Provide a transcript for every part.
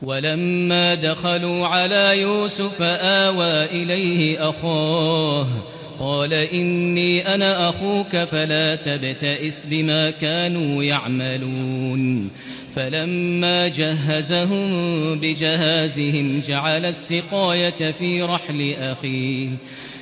ولما دخلوا على يوسف آوى إليه أخاه قال إني أنا أخوك فلا تبتئس بما كانوا يعملون فلما جهزهم بجهازهم جعل السقاية في رحل أخيه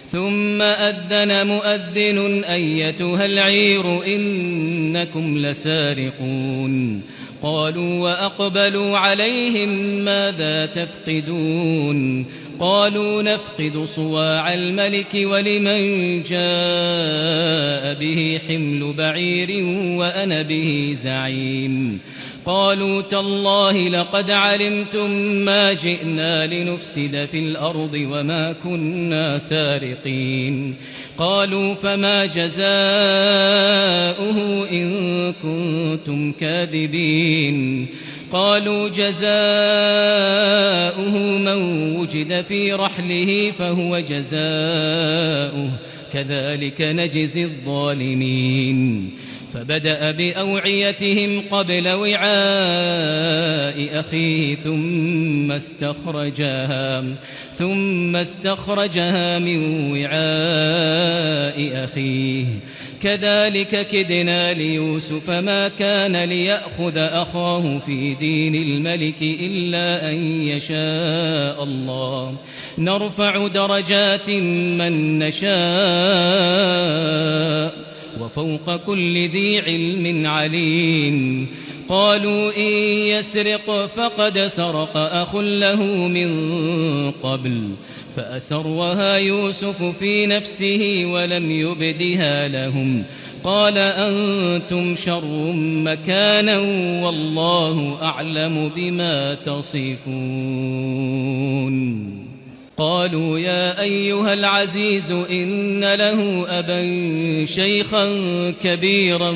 ثم أذن مؤذن أيتها العير إنكم لسارقون قالوا وأقبلوا عليهم ماذا تفقدون قالوا نفقد صواع الملك ولمن جاء به حمل بعير وأنا به زعيم قالوا تالله لقد علمتم ما جئنا لنفسد في الأرض وما كنا سارقين قالوا فما جزاؤه إن كنتم كاذبين قالوا جزاؤه من وجد في رحله فهو جزاؤه كذلك نجزي الظالمين فبدأ بأوعيتهم قبل وعاء أخيه ثم استخرجها من وعاء أخيه كذلك كدنا ليوسف ما كان ليأخذ أخاه في دين الملك إلا أن يشاء الله نرفع درجات من نشاء وفوق كل ذي علم عليم قالوا إن يسرق فقد سرق أخ له من قبل فأسرها يوسف في نفسه ولم يبدها لهم قال أنتم شر مكانا والله أعلم بما تصفون قالوا يا أيها العزيز إن له أبا شيخا كبيرا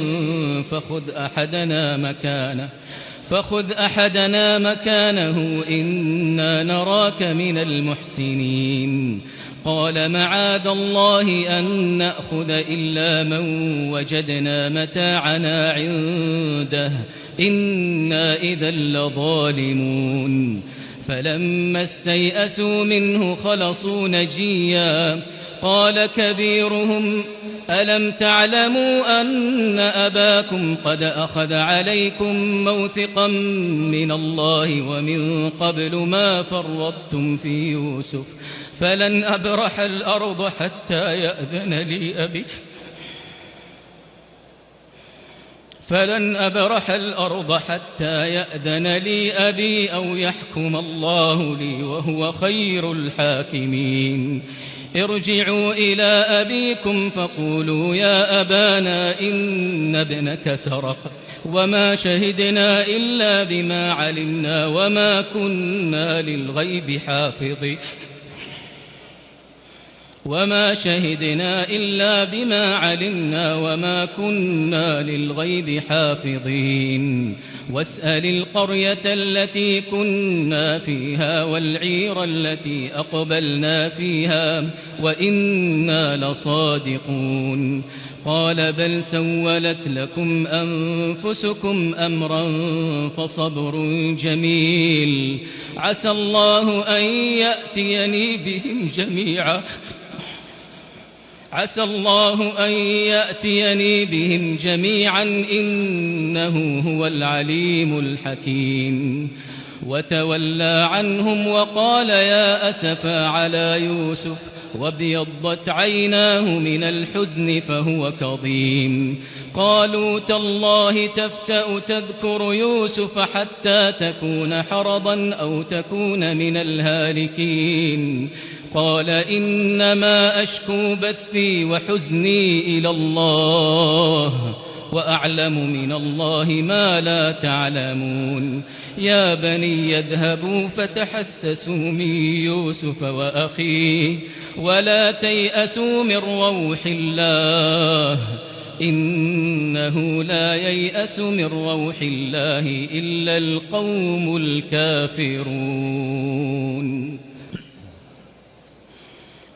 فخذ أحدنا مكانه إنا نراك من المحسنين قال معاذ الله أن نأخذ إلا من وجدنا متاعنا عنده إنا إذا لظالمون فلما استيئسوا منه خلصوا نجيا قال كبيرهم ألم تعلموا أن أباكم قد أخذ عليكم موثقا من الله ومن قبل ما فرطتم في يوسف فلن أبرح الأرض حتى يأذن لي أبي أو يحكم الله لي وهو خير الحاكمين ارجعوا إلى أبيكم فقولوا يا أبانا إن ابنك سرق وما شهدنا إلا بما علمنا وما كنا للغيب حافظين واسأل القرية التي كنا فيها والعير التي أقبلنا فيها وإنا لصادقون قال بل سولت لكم أنفسكم أمرا فصبر جميل عسى الله أن يأتيني بهم جميعا إنه هو العليم الحكيم وتولى عنهم وقال يا أسفا على يوسف وابيضت عيناه من الحزن فهو كظيم قالوا تالله تفتأ تذكر يوسف حتى تكون حرضا أو تكون من الهالكين قال إنما أشكو بثي وحزني إلى الله وأعلم من الله ما لا تعلمون يا بني يذهبوا فتحسسوا من يوسف وأخيه ولا تيأسوا من روح الله إنه لا ييأس من روح الله إلا القوم الكافرون